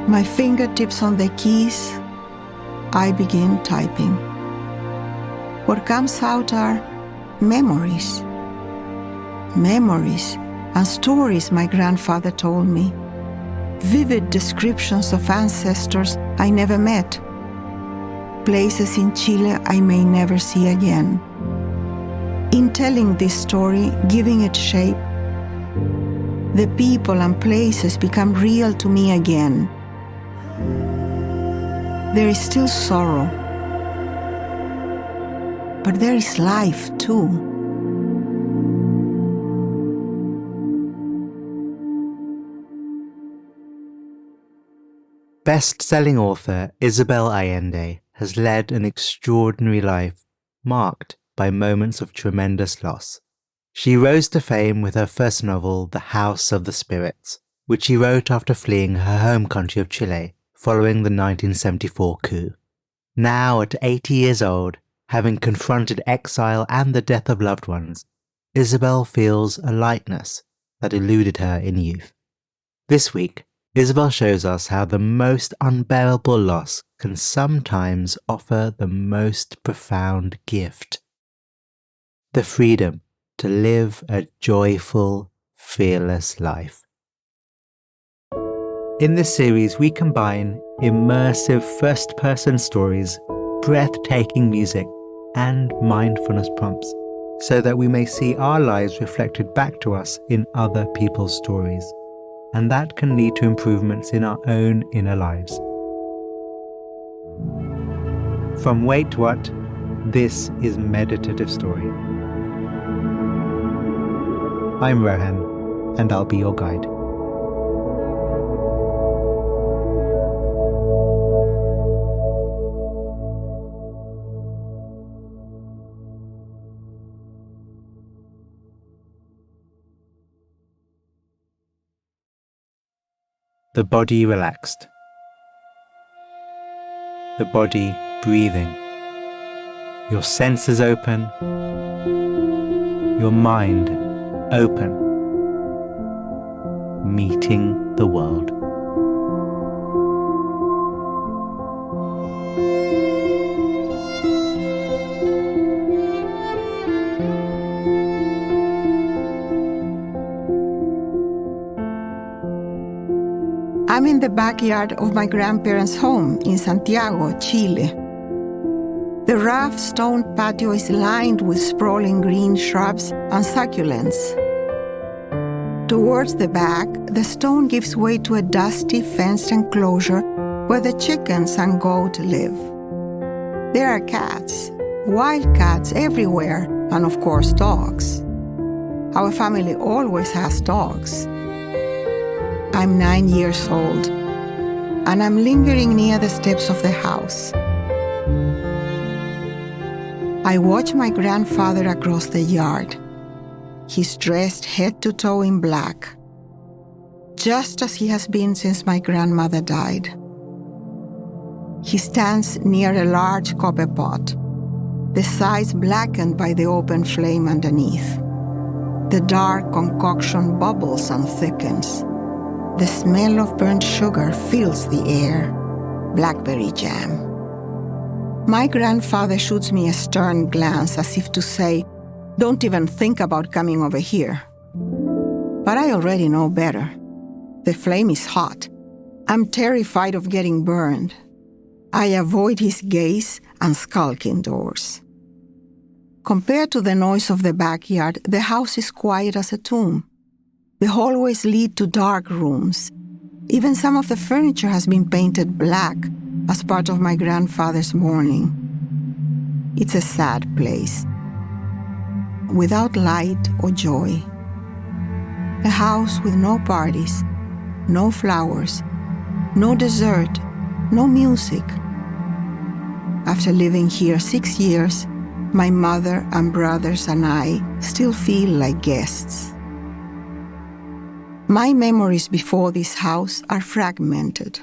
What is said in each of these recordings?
My fingertips on the keys, I begin typing. What comes out are memories. Memories and stories my grandfather told me. Vivid descriptions of ancestors I never met. Places in Chile I may never see again. In telling this story, giving it shape, the people and places become real to me again. There is still sorrow, but there is life too. Best-selling author Isabel Allende has led an extraordinary life marked by moments of tremendous loss. She rose to fame with her first novel, The House of the Spirits, which she wrote after fleeing her home country of Chile following the 1974 coup. Now at 80 years old, having confronted exile and the death of loved ones, Isabel feels a lightness that eluded her in youth. This week, Isabel shows us how the most unbearable loss can sometimes offer the most profound gift: the freedom to live a joyful, fearless life. In this series, we combine immersive first-person stories, breathtaking music, and mindfulness prompts, so that we may see our lives reflected back to us in other people's stories, and that can lead to improvements in our own inner lives. From Wait What, this is Meditative Story. I'm Rohan, and I'll be your guide. The body relaxed. The body breathing. Your senses open. Your mind open. Meeting the world. I'm in the backyard of my grandparents' home in Santiago, Chile. The rough stone patio is lined with sprawling green shrubs and succulents. Towards the back, the stone gives way to a dusty fenced enclosure where the chickens and goat live. There are cats, wild cats everywhere, and of course dogs. Our family always has dogs. I'm 9 years old, and I'm lingering near the steps of the house. I watch my grandfather across the yard. He's dressed head to toe in black, just as he has been since my grandmother died. He stands near a large copper pot, the sides blackened by the open flame underneath. The dark concoction bubbles and thickens. The smell of burnt sugar fills the air. Blackberry jam. My grandfather shoots me a stern glance as if to say, "Don't even think about coming over here." But I already know better. The flame is hot. I'm terrified of getting burned. I avoid his gaze and skulk indoors. Compared to the noise of the backyard, the house is quiet as a tomb. The hallways lead to dark rooms. Even some of the furniture has been painted black as part of my grandfather's mourning. It's a sad place, without light or joy. A house with no parties, no flowers, no dessert, no music. After living here 6 years, my mother and brothers and I still feel like guests. My memories before this house are fragmented.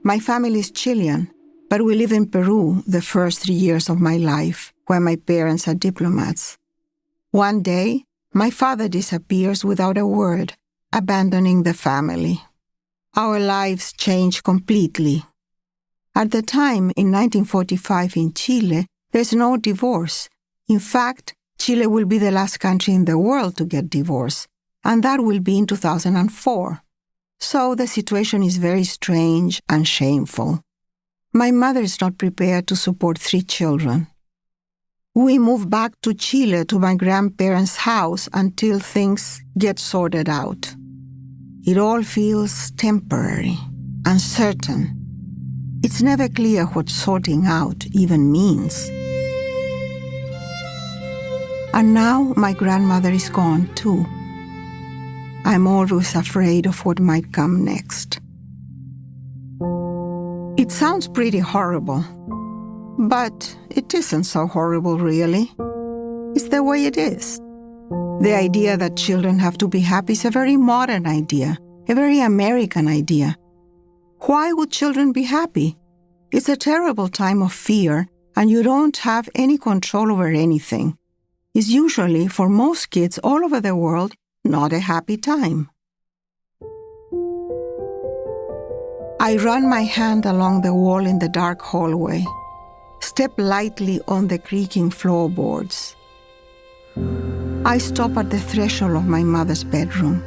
My family is Chilean, but we live in Peru the first 3 years of my life, where my parents are diplomats. One day, my father disappears without a word, abandoning the family. our lives change completely. At the time, in 1945 in Chile, there's no divorce. In fact, Chile will be the last country in the world to get divorced, and that will be in 2004. So the situation is very strange and shameful. My mother is not prepared to support 3 children. We moved back to Chile to my grandparents' house until things get sorted out. It all feels temporary, uncertain. It's never clear what sorting out even means. And now my grandmother is gone too. I'm always afraid of what might come next. It sounds pretty horrible, but it isn't so horrible really. It's the way it is. The idea that children have to be happy is a very modern idea, a very American idea. Why would children be happy? It's a terrible time of fear, and you don't have any control over anything. It's usually, for most kids all over the world, not a happy time. I run my hand along the wall in the dark hallway, step lightly on the creaking floorboards. I stop at the threshold of my mother's bedroom.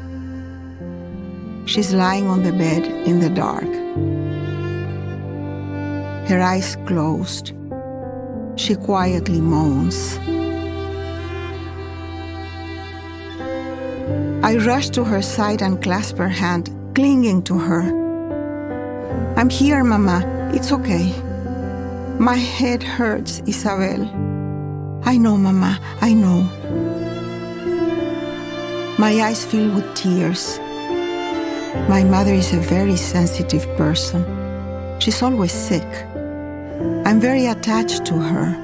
She's lying on the bed in the dark. Her eyes closed. She quietly moans. I rush to her side and clasp her hand, clinging to her. I'm here, Mama. It's okay. My head hurts, Isabel. I know, Mama. I know. My eyes fill with tears. My mother is a very sensitive person. She's always sick. I'm very attached to her.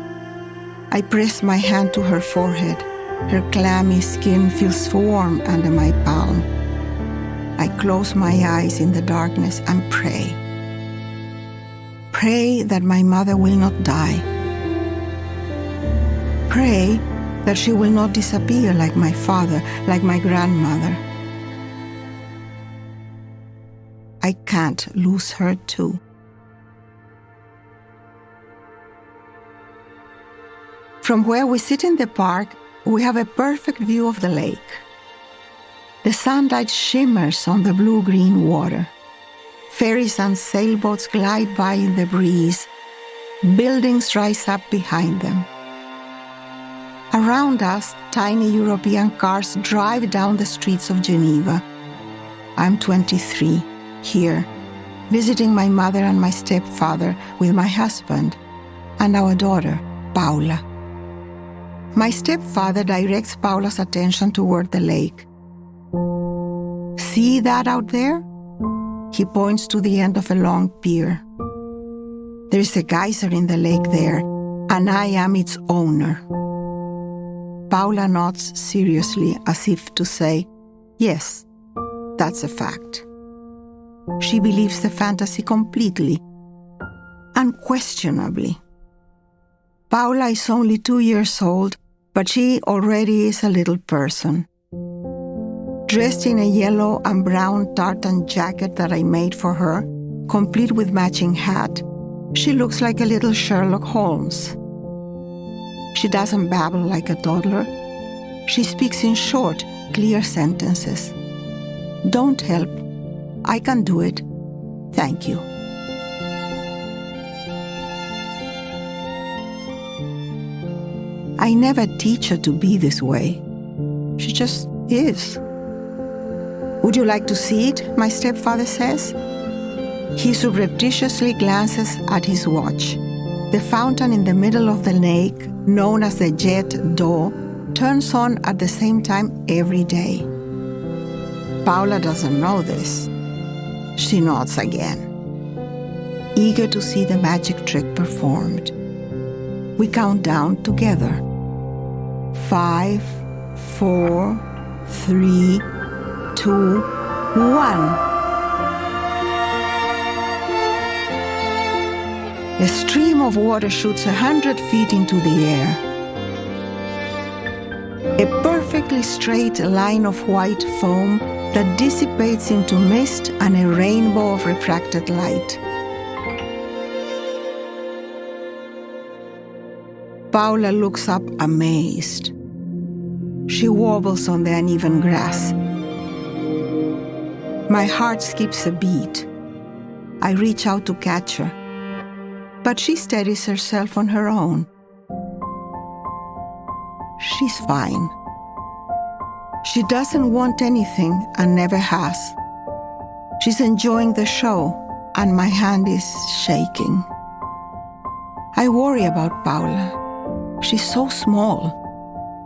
I press my hand to her forehead. Her clammy skin feels warm under my palm. I close my eyes in the darkness and pray. Pray that my mother will not die. Pray that she will not disappear like my father, like my grandmother. I can't lose her too. From where we sit in the park, we have a perfect view of the lake. The sunlight shimmers on the blue-green water. Ferries and sailboats glide by in the breeze. Buildings rise up behind them. Around us, tiny European cars drive down the streets of Geneva. I'm 23, here, visiting my mother and my stepfather with my husband and our daughter, Paula. My stepfather directs Paula's attention toward the lake. See that out there? He points to the end of a long pier. There is a geyser in the lake there, and I am its owner. Paula nods seriously as if to say, yes, that's a fact. She believes the fantasy completely, unquestionably. Paula is only 2 years old, but she already is a little person. Dressed in a yellow and brown tartan jacket that I made for her, complete with matching hat, she looks like a little Sherlock Holmes. She doesn't babble like a toddler. She speaks in short, clear sentences. Don't help. I can do it. Thank you. I never teach her to be this way. She just is. Would you like to see it? My stepfather says. He surreptitiously glances at his watch. The fountain in the middle of the lake, known as the Jet d'eau, turns on at the same time every day. Paula doesn't know this. She nods again, eager to see the magic trick performed. We count down together. 5, 4, 3, 2, 1. A stream of water shoots 100 feet into the air. A perfectly straight line of white foam that dissipates into mist and a rainbow of refracted light. Paula looks up amazed. She wobbles on the uneven grass. My heart skips a beat. I reach out to catch her, but she steadies herself on her own. She's fine. She doesn't want anything and never has. She's enjoying the show, and my hand is shaking. I worry about Paula. She's so small,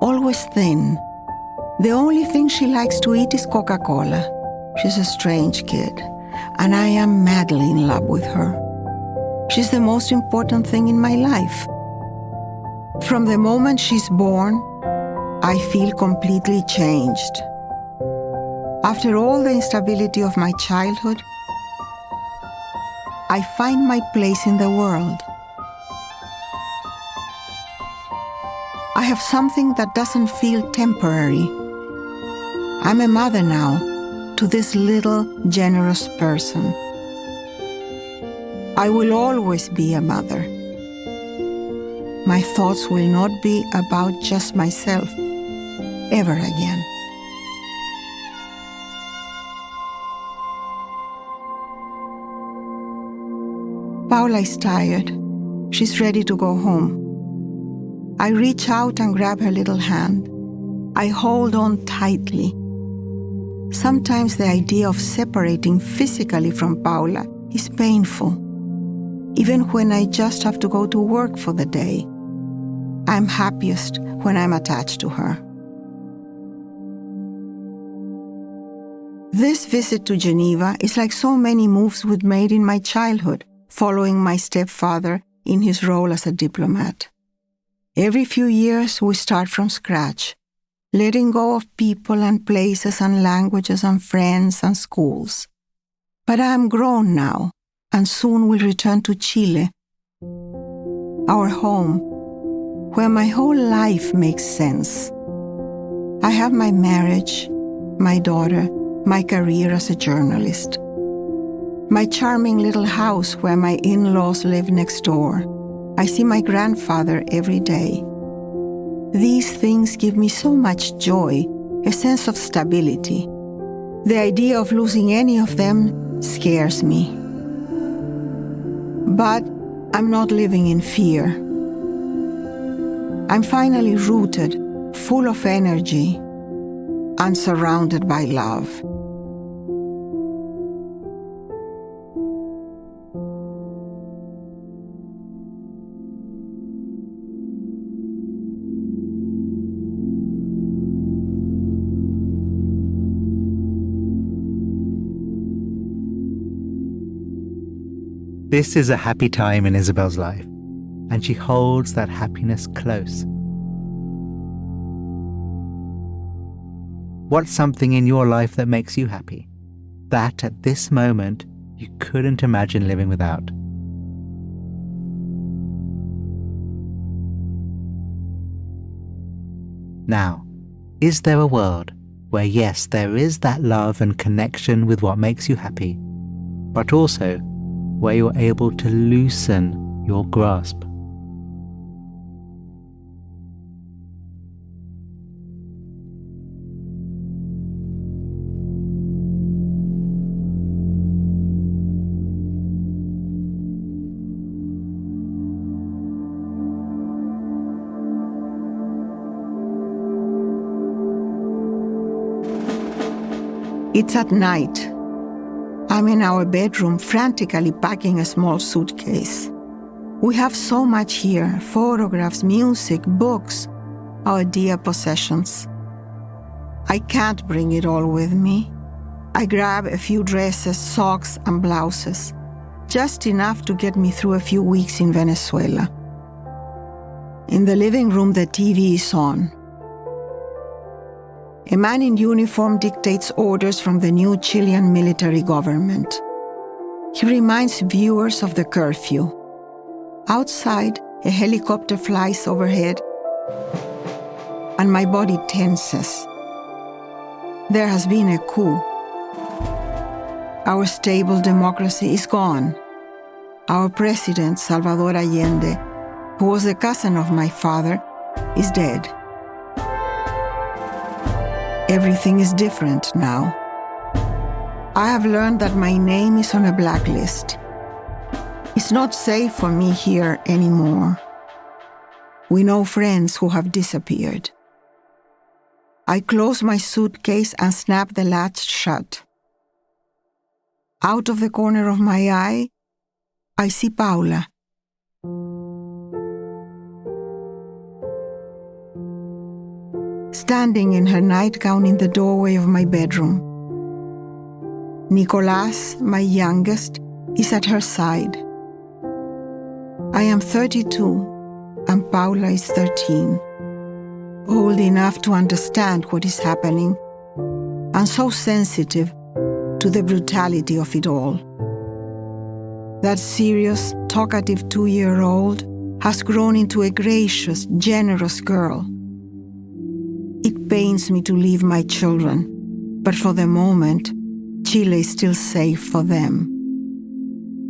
always thin. The only thing she likes to eat is Coca-Cola. She's a strange kid, and I am madly in love with her. She's the most important thing in my life. From the moment she's born, I feel completely changed. After all the instability of my childhood, I find my place in the world. I have something that doesn't feel temporary. I'm a mother now to this little, generous person. I will always be a mother. My thoughts will not be about just myself ever again. Paula is tired. She's ready to go home. I reach out and grab her little hand. I hold on tightly. Sometimes the idea of separating physically from Paula is painful, even when I just have to go to work for the day. I'm happiest when I'm attached to her. This visit to Geneva is like so many moves we'd made in my childhood, following my stepfather in his role as a diplomat. Every few years, we start from scratch, letting go of people and places and languages and friends and schools. But I am grown now, and soon will return to Chile, our home, where my whole life makes sense. I have my marriage, my daughter, my career as a journalist, my charming little house where my in-laws live next door. I see my grandfather every day. These things give me so much joy, a sense of stability. The idea of losing any of them scares me. But I'm not living in fear. I'm finally rooted, full of energy, and surrounded by love. This is a happy time in Isabel's life, and she holds that happiness close. What's something in your life that makes you happy? That at this moment you couldn't imagine living without? Now, is there a world where yes, there is that love and connection with what makes you happy, but also where you're able to loosen your grasp? It's at night. I'm in our bedroom, frantically packing a small suitcase. We have so much here: photographs, music, books, our dear possessions. I can't bring it all with me. I grab a few dresses, socks, and blouses, just enough to get me through a few weeks in Venezuela. In the living room, the TV is on. A man in uniform dictates orders from the new Chilean military government. He reminds viewers of the curfew. Outside, a helicopter flies overhead, and my body tenses. There has been a coup, Our stable democracy is gone. Our president, Salvador Allende, who was a cousin of my father, is dead. Everything is different now. I have learned that my name is on a blacklist. It's not safe for me here anymore. We know friends who have disappeared. I close my suitcase and snap the latch shut. Out of the corner of my eye, I see Paula. Standing in her nightgown in the doorway of my bedroom. Nicolás, my youngest, is at her side. I am 32 and Paula is 13, old enough to understand what is happening and so sensitive to the brutality of it all. That serious, talkative 2-year-old has grown into a gracious, generous girl. It pains me to leave my children, but for the moment, Chile is still safe for them.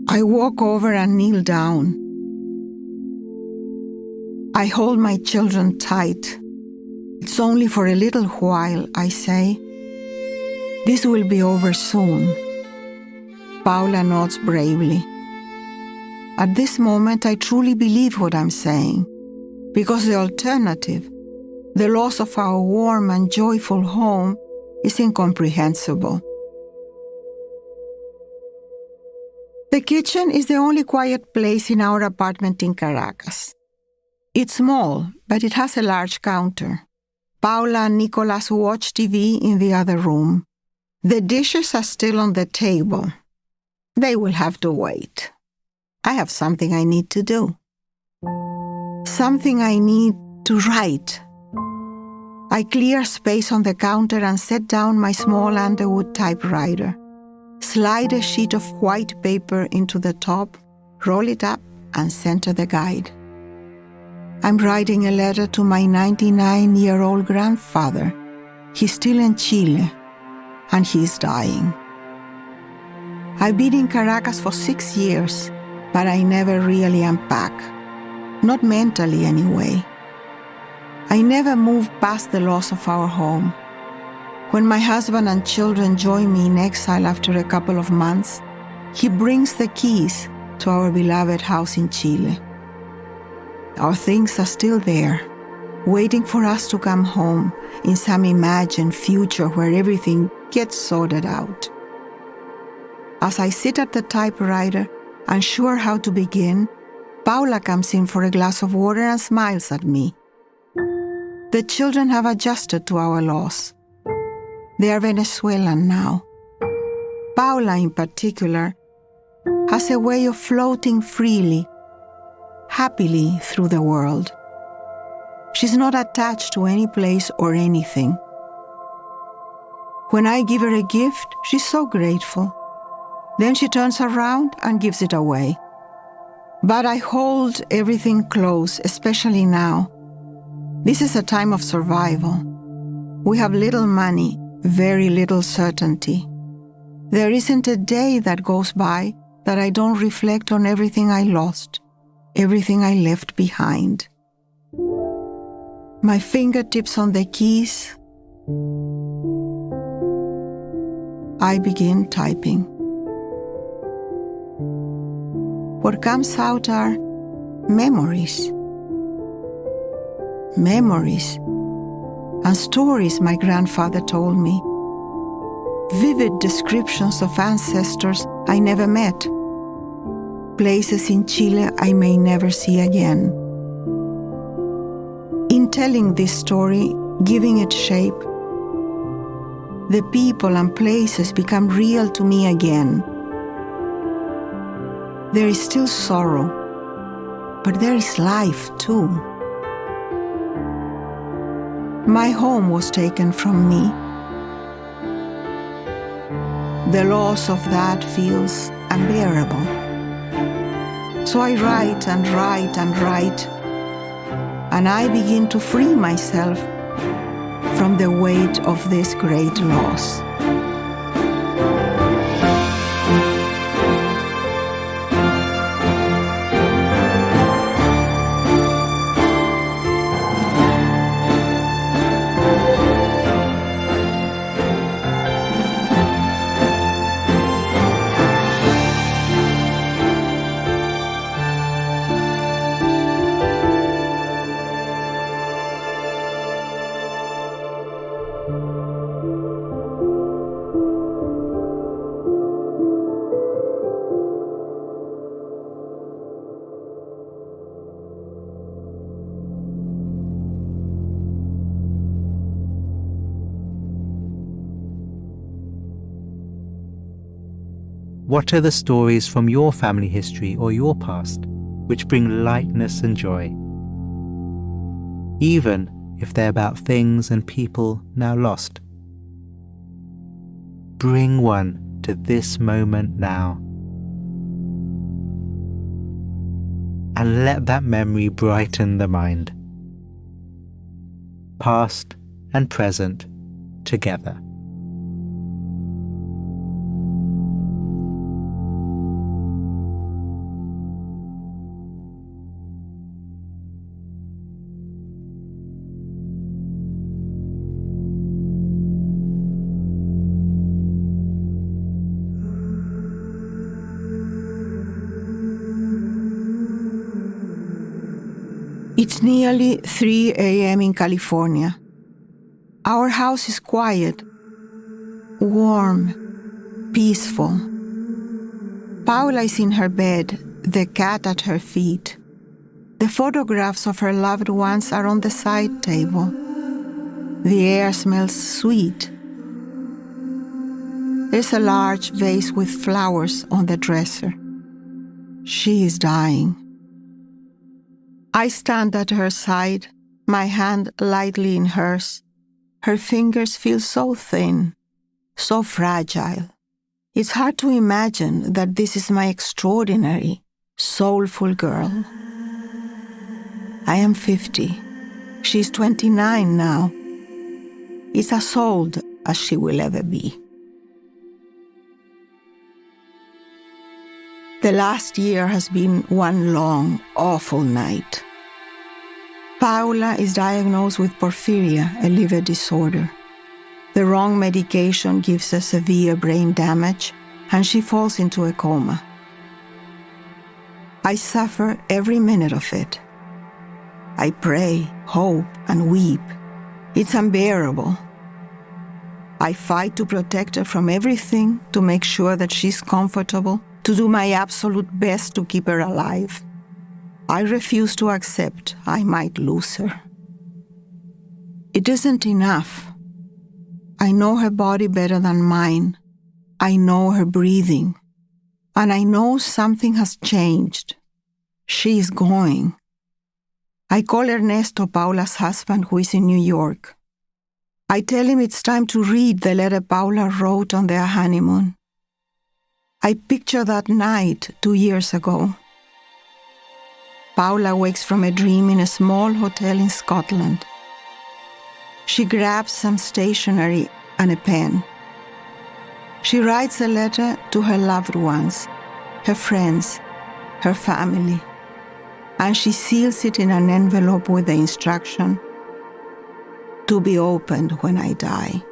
I walk over and kneel down. I hold my children tight. It's only for a little while, I say. This will be over soon. Paula nods bravely. At this moment, I truly believe what I'm saying, because the alternative, the loss of our warm and joyful home, is incomprehensible. The kitchen is the only quiet place in our apartment in Caracas. It's small, but it has a large counter. Paula and Nicolás watch TV in the other room. The dishes are still on the table. They will have to wait. I have something I need to do. Something I need to write. I clear space on the counter and set down my small Underwood typewriter. Slide a sheet of white paper into the top, roll it up, and center the guide. I'm writing a letter to my 99-year-old grandfather. He's still in Chile, and he's dying. I've been in Caracas for 6 years, but I never really unpack. Not mentally, anyway. I never moved past the loss of our home. When my husband and children join me in exile after a couple of months, he brings the keys to our beloved house in Chile. Our things are still there, waiting for us to come home in some imagined future where everything gets sorted out. As I sit at the typewriter, unsure how to begin, Paula comes in for a glass of water and smiles at me. The children have adjusted to our loss. They are Venezuelan now. Paula, in particular, has a way of floating freely, happily through the world. She's not attached to any place or anything. When I give her a gift, she's so grateful. Then she turns around and gives it away. But I hold everything close, especially now. This is a time of survival. We have little money, very little certainty. There isn't a day that goes by that I don't reflect on everything I lost, everything I left behind. My fingertips on the keys. I begin typing. What comes out are memories. Memories and stories my grandfather told me. Vivid descriptions of ancestors I never met. Places in Chile I may never see again. In telling this story, giving it shape, the people and places become real to me again. There is still sorrow, but there is life too. My home was taken from me. The loss of that feels unbearable. So I write and write and write, and I begin to free myself from the weight of this great loss. What are the stories from your family history or your past which bring lightness and joy? Even if they're about things and people now lost. Bring one to this moment now. And let that memory brighten the mind. Past and present together. It's nearly 3 a.m. in California. Our house is quiet, warm, peaceful. Paula is in her bed, the cat at her feet. The photographs of her loved ones are on the side table. The air smells sweet. There's a large vase with flowers on the dresser. She is dying. I stand at her side, my hand lightly in hers. Her fingers feel so thin, so fragile. It's hard to imagine that this is my extraordinary, soulful girl. I am 50. She's 29 now. It's as old as she will ever be. The last year has been one long, awful night. Paula is diagnosed with porphyria, a liver disorder. The wrong medication gives her severe brain damage, and she falls into a coma. I suffer every minute of it. I pray, hope, and weep. It's unbearable. I fight to protect her from everything, to make sure that she's comfortable, to do my absolute best to keep her alive. I refuse to accept I might lose her. It isn't enough. I know her body better than mine. I know her breathing. And I know something has changed. She is going. I call Ernesto, Paula's husband, who is in New York. I tell him it's time to read the letter Paula wrote on their honeymoon. I picture that night 2 years ago. Paula wakes from a dream in a small hotel in Scotland. She grabs some stationery and a pen. She writes a letter to her loved ones, her friends, her family, and she seals it in an envelope with the instruction, "To be opened when I die."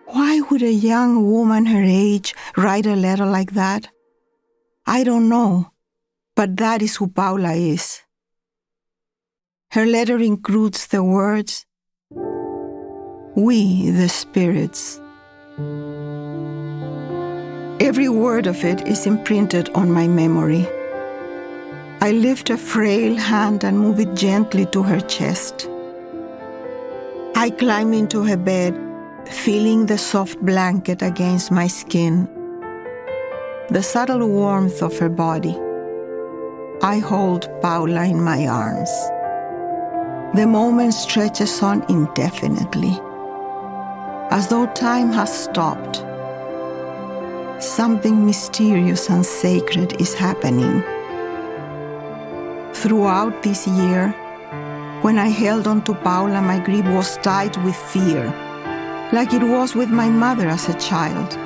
Why would a young woman her age write a letter like that? I don't know, but that is who Paula is. Her letter includes the words, "We, the spirits." Every word of it is imprinted on my memory. I lift a frail hand and move it gently to her chest. I climb into her bed, feeling the soft blanket against my skin, the subtle warmth of her body. I hold Paula in my arms. The moment stretches on indefinitely, as though time has stopped. Something mysterious and sacred is happening. Throughout this year, when I held on to Paula, my grip was tight with fear, like it was with my mother as a child.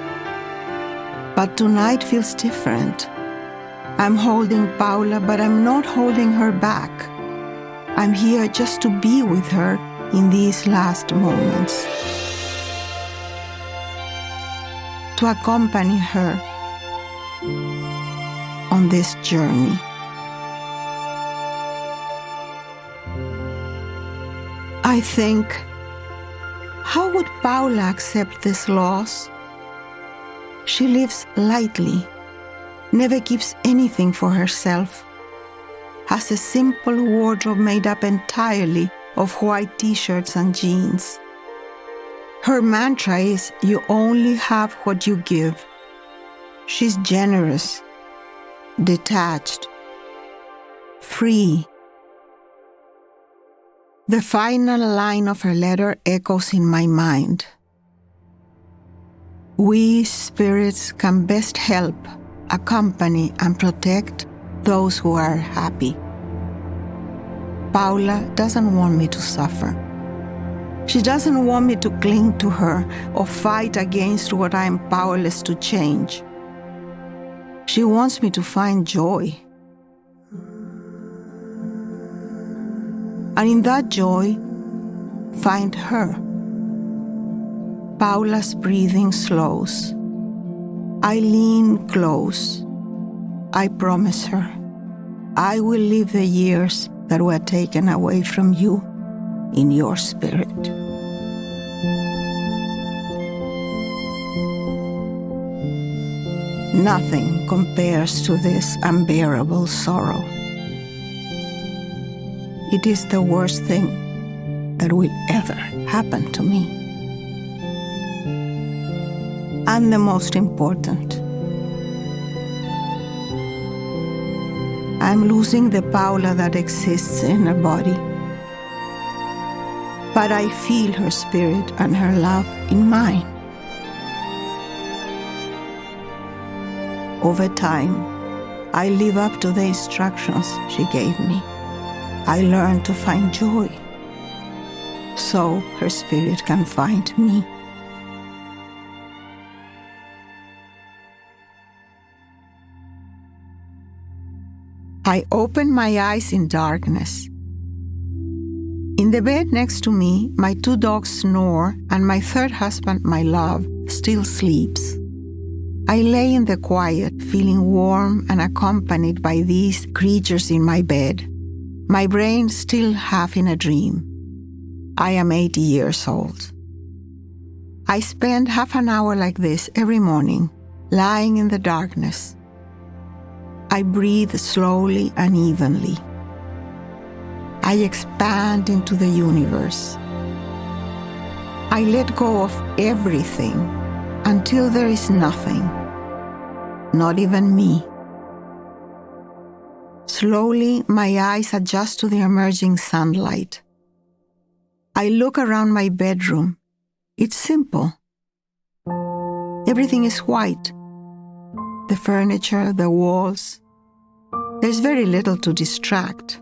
But tonight feels different. I'm holding Paula, but I'm not holding her back. I'm here just to be with her in these last moments, to accompany her on this journey. I think, how would Paula accept this loss? She lives lightly, never keeps anything for herself, has a simple wardrobe made up entirely of white t-shirts and jeans. Her mantra is, you only have what you give. She's generous, detached, free. The final line of her letter echoes in my mind. We spirits can best help, accompany, and protect those who are happy. Paula doesn't want me to suffer. She doesn't want me to cling to her or fight against what I am powerless to change. She wants me to find joy. And in that joy, find her. Paula's breathing slows. I lean close. I promise her, I will live the years that were taken away from you in your spirit. Nothing compares to this unbearable sorrow. It is the worst thing that will ever happen to me. And the most important, I'm losing the Paula that exists in her body. But I feel her spirit and her love in mine. Over time, I live up to the instructions she gave me. I learned to find joy, so her spirit can find me. I open my eyes in darkness. In the bed next to me, my 2 dogs snore, and my 3rd husband, my love, still sleeps. I lay in the quiet, feeling warm and accompanied by these creatures in my bed, my brain still half in a dream. I am 80 years old. I spend half an hour like this every morning, lying in the darkness. I breathe slowly and evenly. I expand into the universe. I let go of everything until there is nothing, not even me. Slowly, my eyes adjust to the emerging sunlight. I look around my bedroom. It's simple. Everything is white. The furniture, the walls. There's very little to distract.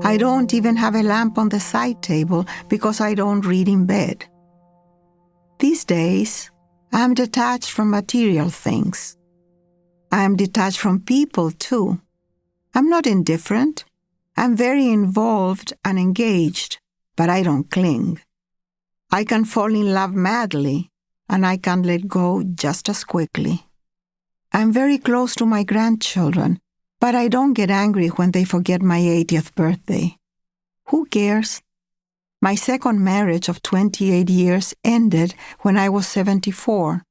I don't even have a lamp on the side table because I don't read in bed. These days, I am detached from material things. I am detached from people, too. I'm not indifferent. I'm very involved and engaged, but I don't cling. I can fall in love madly, and I can let go just as quickly. I'm very close to my grandchildren, but I don't get angry when they forget my 80th birthday. Who cares? My second marriage of 28 years ended when I was 74,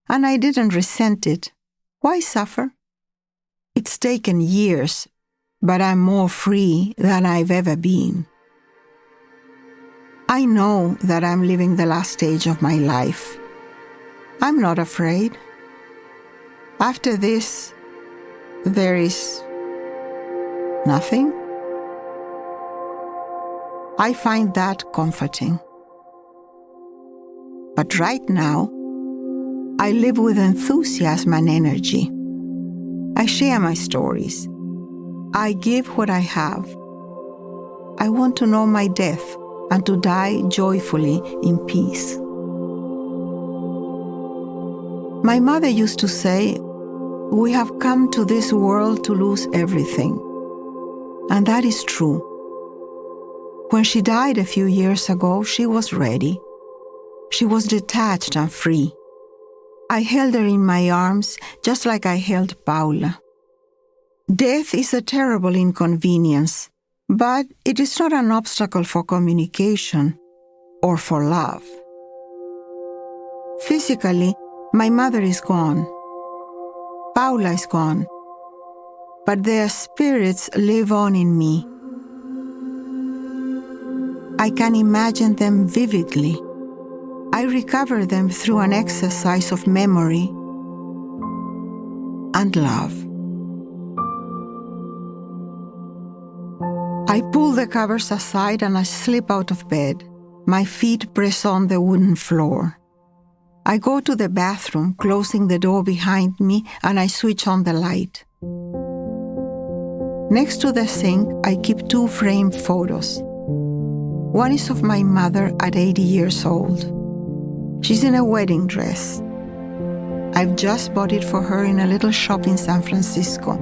and I didn't resent it. Why suffer? It's taken years, but I'm more free than I've ever been. I know that I'm living the last stage of my life. I'm not afraid. After this, there is nothing. I find that comforting. But right now, I live with enthusiasm and energy. I share my stories. I give what I have. I want to know my death and to die joyfully in peace. My mother used to say, we have come to this world to lose everything. And that is true. When she died a few years ago, she was ready. She was detached and free. I held her in my arms just like I held Paula. Death is a terrible inconvenience, but it is not an obstacle for communication or for love. Physically, my mother is gone. Paula is gone. But their spirits live on in me. I can imagine them vividly. I recover them through an exercise of memory and love. I pull the covers aside and I slip out of bed. My feet press on the wooden floor. I go to the bathroom, closing the door behind me, and I switch on the light. Next to the sink, I keep 2 framed photos. One is of my mother at 80 years old. She's in a wedding dress. I've just bought it for her in a little shop in San Francisco.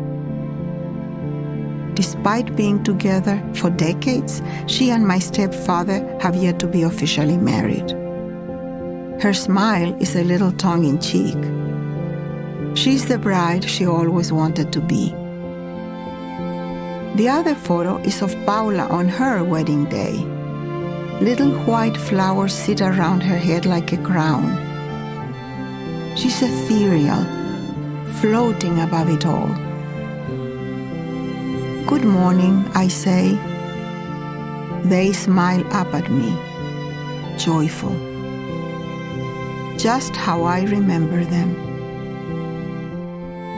Despite being together for decades, she and my stepfather have yet to be officially married. Her smile is a little tongue-in-cheek. She's the bride she always wanted to be. The other photo is of Paula on her wedding day. Little white flowers sit around her head like a crown. She's ethereal, floating above it all. Good morning, I say. They smile up at me, joyful. Just how I remember them.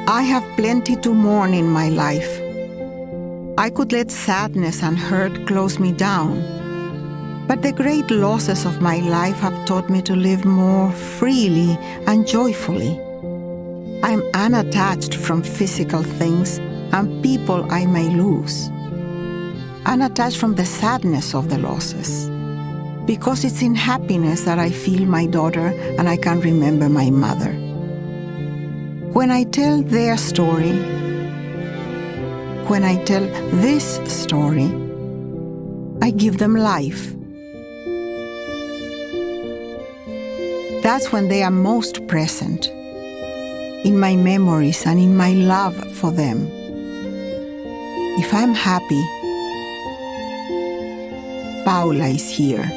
I have plenty to mourn in my life. I could let sadness and hurt close me down, but the great losses of my life have taught me to live more freely and joyfully. I'm unattached from physical things and people I may lose. Unattached from the sadness of the losses. Because it's in happiness that I feel my daughter and I can remember my mother. When I tell their story, when I tell this story, I give them life. That's when they are most present, in my memories and in my love for them. If I'm happy, Paula is here.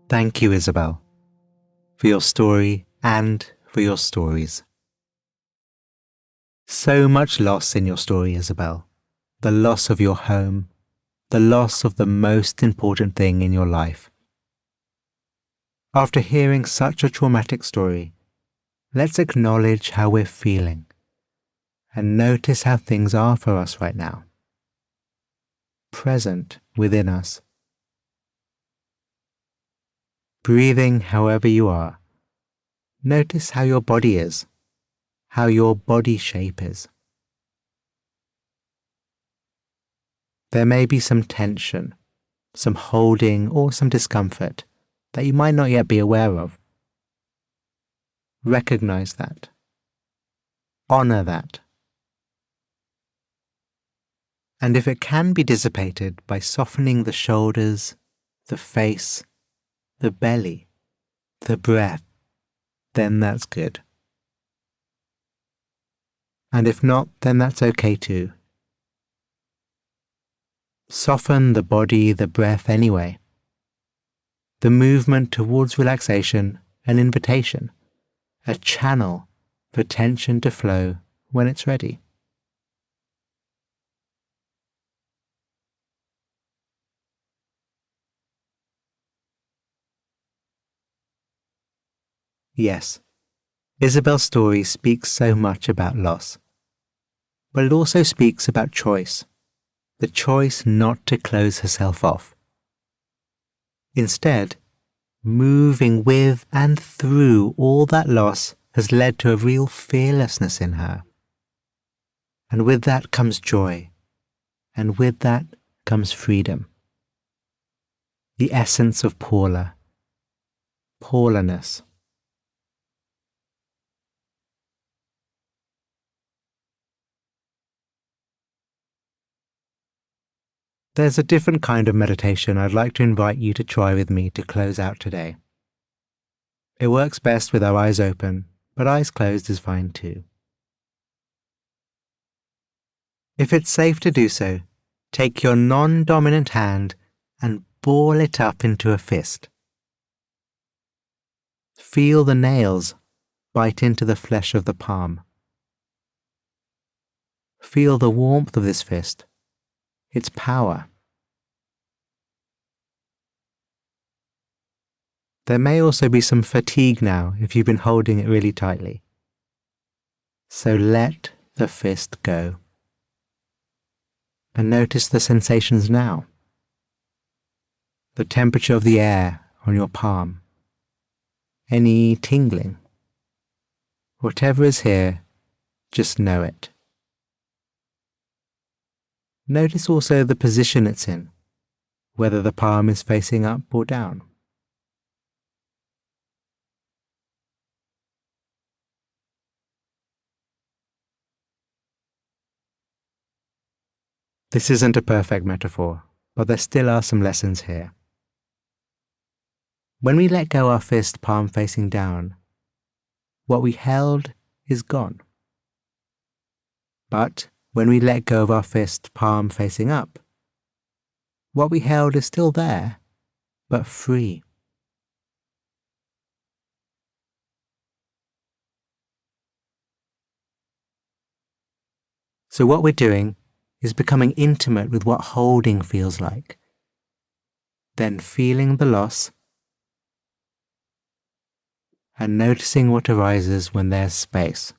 Thank you, Isabel, for your story and for your stories. So much loss in your story, Isabel. The loss of your home, the loss of the most important thing in your life. After hearing such a traumatic story, let's acknowledge how we're feeling and notice how things are for us right now. Present within us. Breathing however you are, notice how your body is, how your body shape is. There may be some tension, some holding or some discomfort that you might not yet be aware of. Recognize that. Honor that. And if it can be dissipated by softening the shoulders, the face, the belly, the breath, then that's good. And if not, then that's okay too. Soften the body, the breath anyway. The movement towards relaxation, an invitation, a channel for tension to flow when it's ready. Yes, Isabel's story speaks so much about loss, but it also speaks about choice, the choice not to close herself off. Instead, moving with and through all that loss has led to a real fearlessness in her. And with that comes joy, and with that comes freedom. The essence of Paulaness. There's a different kind of meditation I'd like to invite you to try with me to close out today. It works best with our eyes open, but eyes closed is fine too. If it's safe to do so, take your non-dominant hand and ball it up into a fist. Feel the nails bite into the flesh of the palm. Feel the warmth of this fist, its power. There may also be some fatigue now if you've been holding it really tightly. So let the fist go. And notice the sensations now. The temperature of the air on your palm. Any tingling. Whatever is here, just know it. Notice also the position it's in, whether the palm is facing up or down. This isn't a perfect metaphor, but there still are some lessons here. When we let go our fist palm facing down, what we held is gone. But when we let go of our fist palm facing up, what we held is still there, but free. So what we're doing is becoming intimate with what holding feels like, then feeling the loss and noticing what arises when there's space.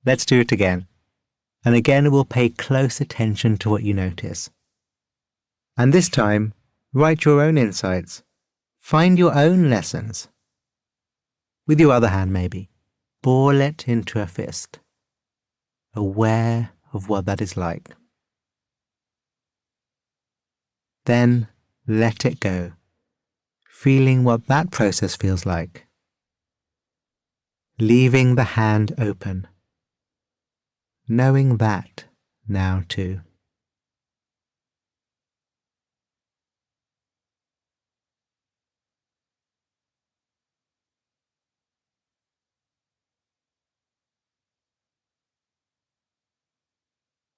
Let's do it again, and again we'll pay close attention to what you notice. And this time, write your own insights, find your own lessons. With your other hand maybe, ball it into a fist. Aware of what that is like. Then let it go, feeling what that process feels like. Leaving the hand open, knowing that now too.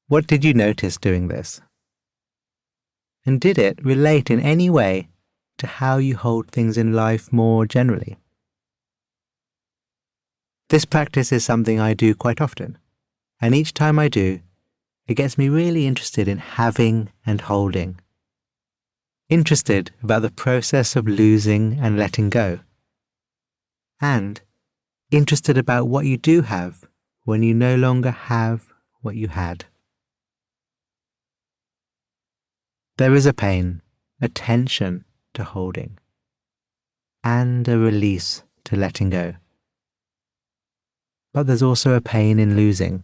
What did you notice doing this? And did it relate in any way to how you hold things in life more generally? This practice is something I do quite often, and each time I do, it gets me really interested in having and holding. Interested about the process of losing and letting go. And interested about what you do have when you no longer have what you had. There is a pain, a tension to holding, and a release to letting go. But there's also a pain in losing,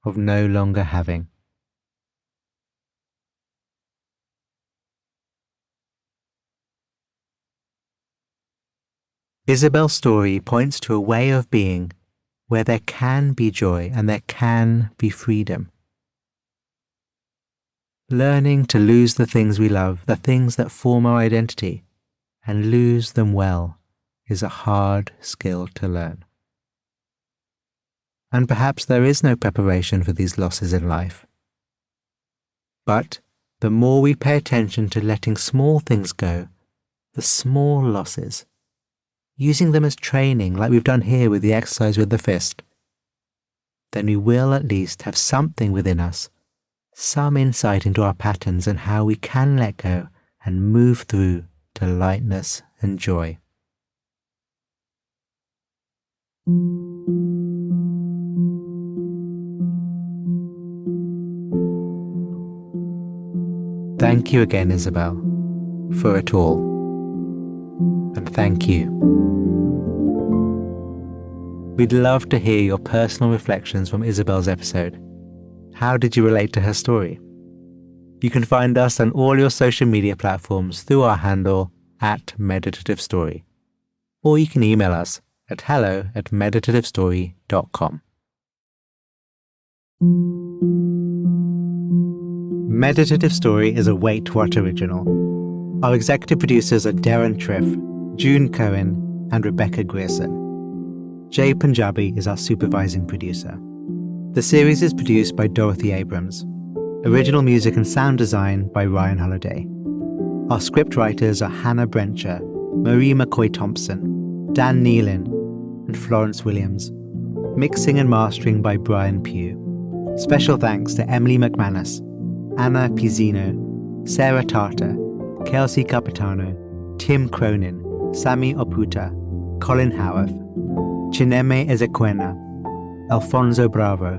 of no longer having. Isabel's story points to a way of being where there can be joy and there can be freedom. Learning to lose the things we love, the things that form our identity, and lose them well, is a hard skill to learn. And perhaps there is no preparation for these losses in life. But the more we pay attention to letting small things go, the small losses, using them as training like we've done here with the exercise with the fist, then we will at least have something within us, some insight into our patterns and how we can let go and move through to lightness and joy. Thank you again, Isabel, for it all. And thank you. We'd love to hear your personal reflections from Isabel's episode. How did you relate to her story? You can find us on all your social media platforms through our handle @Meditative Story. Or you can email us at hello@meditativestory.com. Meditative Story is a Wait What original. Our executive producers are Darren Triff, June Cohen, and Rebecca Grierson. Jay Punjabi is our supervising producer. The series is produced by Dorothy Abrams. Original music and sound design by Ryan Holiday. Our script writers are Hannah Brencher, Marie McCoy-Thompson, Dan Nealon, and Florence Williams. Mixing and mastering by Brian Pugh. Special thanks to Emily McManus, Anna Pizzino, Sarah Tartar, Kelsey Capitano, Tim Cronin, Sami Oputa, Colin Howarth, Chineme Ezequena, Alfonso Bravo,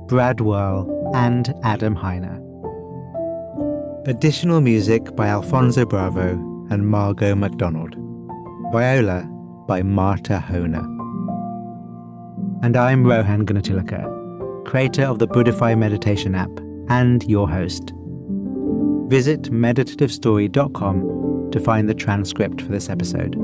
Brad Whirl, and Adam Heiner. Additional music by Alfonso Bravo and Margot MacDonald. Viola by Marta Honer. And I'm Rohan Gunatillake, creator of the Buddhify meditation app and your host. Visit meditativestory.com to find the transcript for this episode.